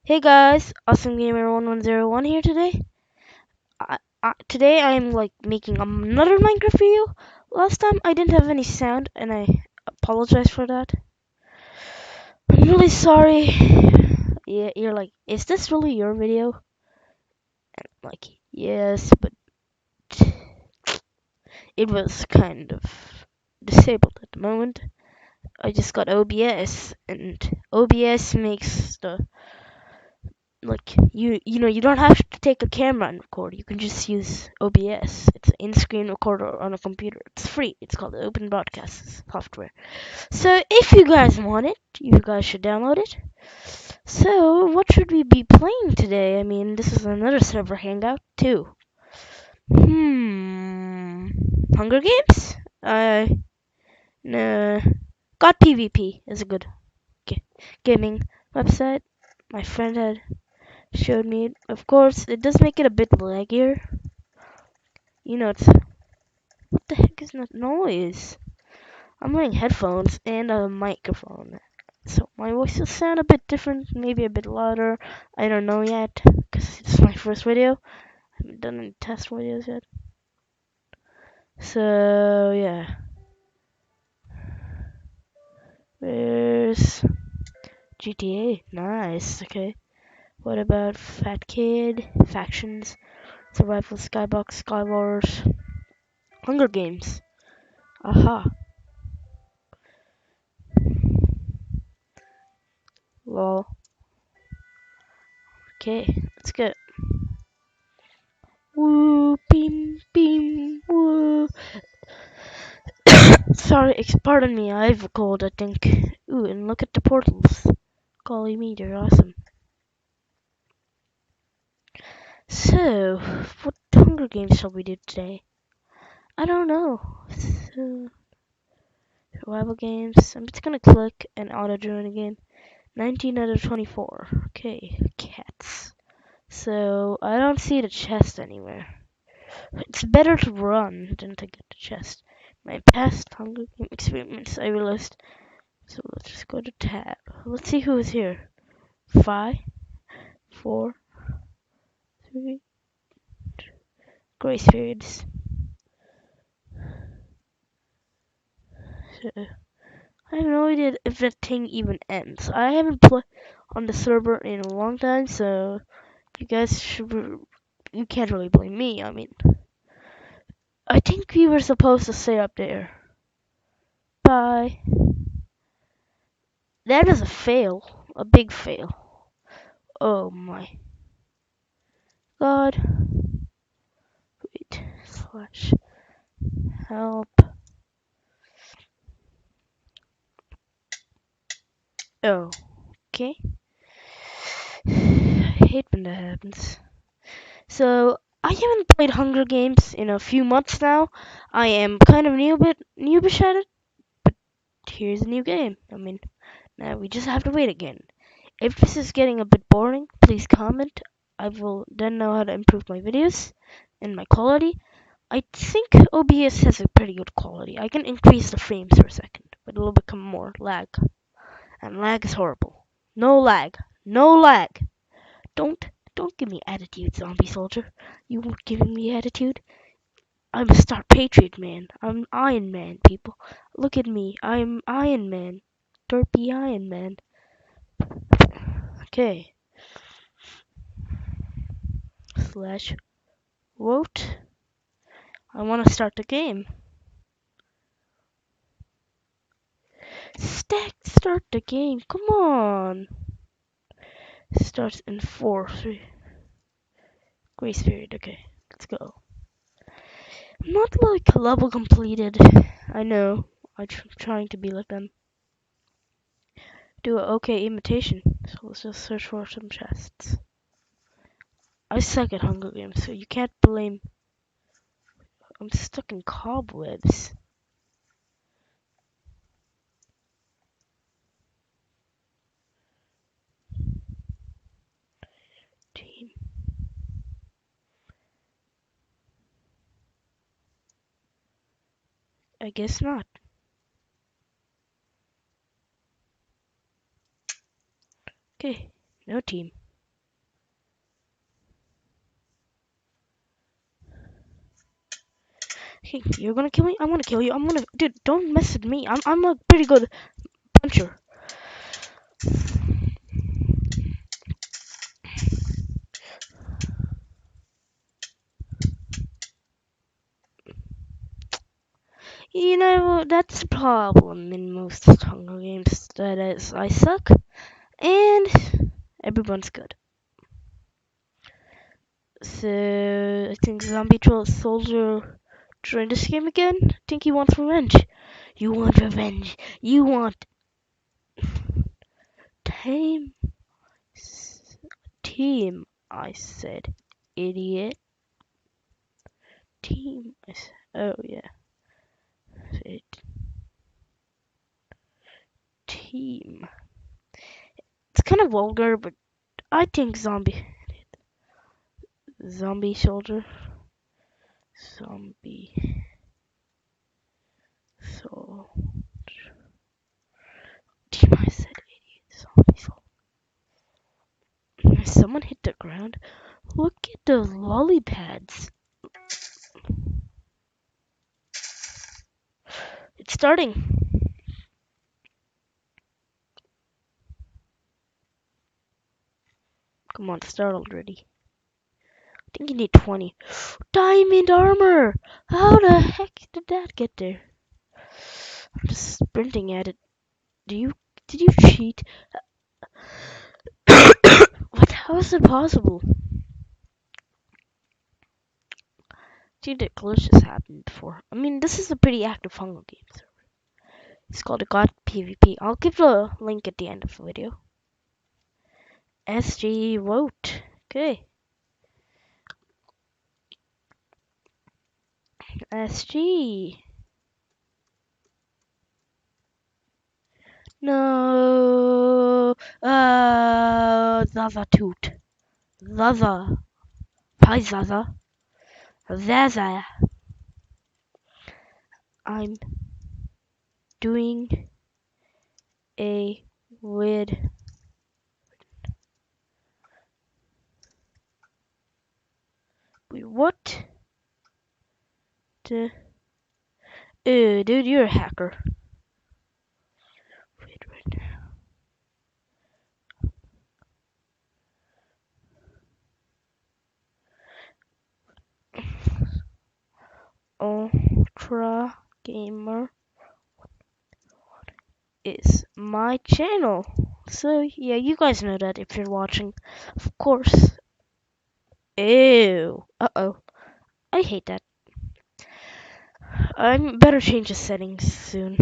Hey guys, Awesome Gamer 1101 here today. Today I'm like making another Minecraft video. Last time I didn't have any sound and I apologize for that. I'm really sorry. Yeah, you're like, is this really your video? And I'm like, yes, but it was kind of disabled at the moment. I just got OBS and OBS makes the you don't have to take a camera and record. You can just use OBS. It's an in-screen recorder on a computer. It's free. It's called Open Broadcast software. So if you guys want it, you guys should download it. So what should we be playing today? I mean, this is another server hangout too. Hunger Games? No. God PvP is a good gaming website. My friend had showed me. Of course, it does make it a bit laggier. You know, it's what the heck is that noise? I'm wearing headphones and a microphone, so my voice will sound a bit different, maybe a bit louder. I don't know yet, because it's my first video. I haven't done any test videos yet. So yeah, there's GTA. Nice. Okay. What about Fat Kid, Factions, Survival, Skybox, Skywars, Hunger Games? Aha. Lol. Okay, let's go. Woo, beam, beam, woo. Sorry, pardon me, I have a cold, I think. Ooh, and look at the portals. Golly me, they're awesome. So, what Hunger Games shall we do today? I don't know. So, survival games. I'm just gonna click and auto join again. 19 out of 24. Okay, cats. So, I don't see the chest anywhere. It's better to run than to get the chest. My past Hunger Game experiments, I realized. So let's just go to tab. Let's see who is here. 5, 4, 3. Grace periods. So, I have no idea if that thing even ends. I haven't played on the server in a long time, so you guys should. You can't really blame me. I mean, I think we were supposed to stay up there. Bye. That is a fail. A big fail. Oh my god. Wait. Slash help. Oh. Okay. I hate when that happens. So I haven't played Hunger Games in a few months now. I am kind of noobish at it, but here's a new game. I mean, now we just have to wait again. If this is getting a bit boring, please comment. I will then know how to improve my videos and my quality. I think OBS has a pretty good quality. I can increase the frames per second, but it will become more lag. And lag is horrible. No lag. No lag. Don't don't give me attitude, zombie soldier. You weren't giving me attitude. I'm a Star Patriot man. I'm Iron Man, people. Look at me. I'm Iron Man. Derpy Iron Man. Okay. Slash vote. I want to start the game. Start the game. Come on. Starts in 4, 3. Grace period. Okay, let's go. Not like level completed. I know. I'm trying to be like them. Do an okay imitation. So let's just search for some chests. I suck at Hunger Games, so you can't blame. I'm stuck in cobwebs. Team. I guess not. Okay, no team. Hey, you're gonna kill me? I'm gonna kill you. Dude, don't mess with me. I'm a pretty good puncher. You know, that's the problem in most Hunger Games. That is, I suck, and everyone's good. So, I think Zombie Troll Soldier joined this game again. I think he wants revenge. You want revenge. You want tame team, I said. Idiot. Team, I said. Oh, yeah. It, team. It's kind of vulgar, but I think zombie soldier, zombie soldier. Team, I said idiot. Zombie soldier. Someone hit the ground. Look at those lolly pads. It's starting. Come on, start already. I think you need 20. Diamond armor! How the heck did that get there? I'm just sprinting at it. Did you cheat? What? How is it possible? Dude, that glitch has happened before. I mean, this is a pretty active Hunger Games. It's called a God PvP. I'll give the link at the end of the video. SG vote. Okay. SG. No. Zaza toot. Zaza. Hi Zaza. Zaza. I'm doing a weird. Wait, what? The. Ew, dude, you're a hacker. Wait right now. Ultra Gamer is my channel. So yeah, you guys know that if you're watching, of course. Ew. Uh-oh. I hate that. I better change the settings soon.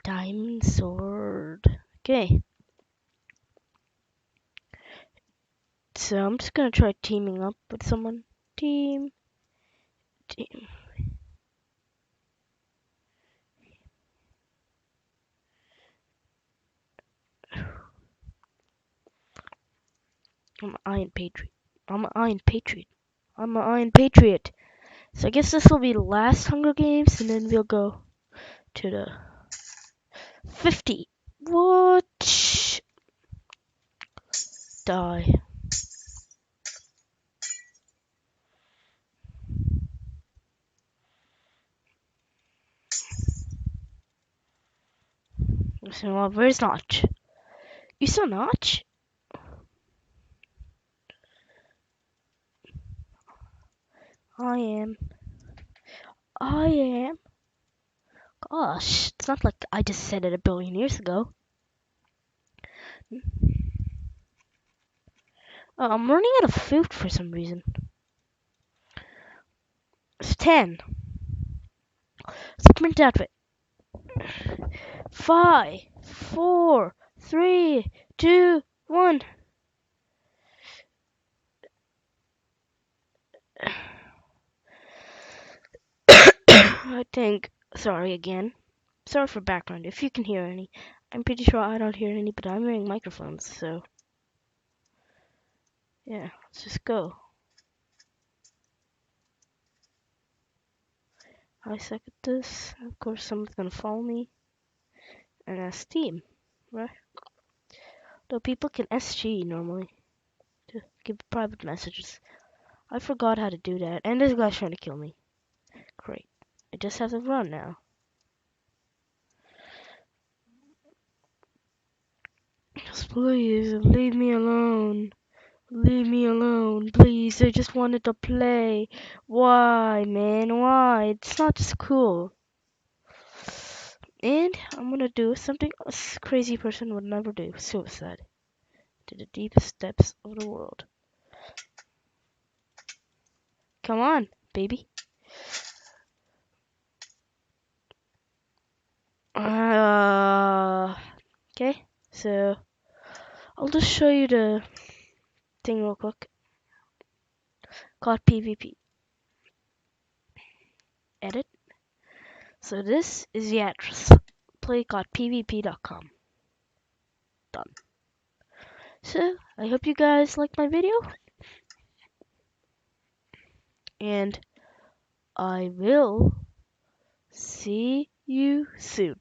Diamond sword. Okay. So I'm just gonna try teaming up with someone. Team. I'm an Iron Patriot. I'm an Iron Patriot. I'm an Iron Patriot. So I guess this will be the last Hunger Games, and then we'll go to the 50. What? Die. So, where's Notch? You saw Notch? I am. I am. Gosh, it's not like I just said it a billion years ago. Oh, I'm running out of food for some reason. It's 10. Sprint that way. 5, 4, 3, 2, 1. I think. Sorry again. Sorry for background. If you can hear any, I'm pretty sure I don't hear any, but I'm wearing microphones, so yeah, let's just go. I suck at this. Of course, someone's gonna follow me, and that's team, right? Though people can SG normally to give private messages. I forgot how to do that, and this guy's trying to kill me. Great. I just have to run now. Just please, leave me alone. Leave me alone, please. I just wanted to play. Why, man? Why? It's not just cool. And I'm gonna do something a crazy person would never do. Suicide. To the deepest depths of the world. Come on, baby. Okay, so I'll just show you the thing real quick. Called PvP. Edit. So this is the address. Play.pvp.com. Done. So I hope you guys liked my video, and I will see you soon.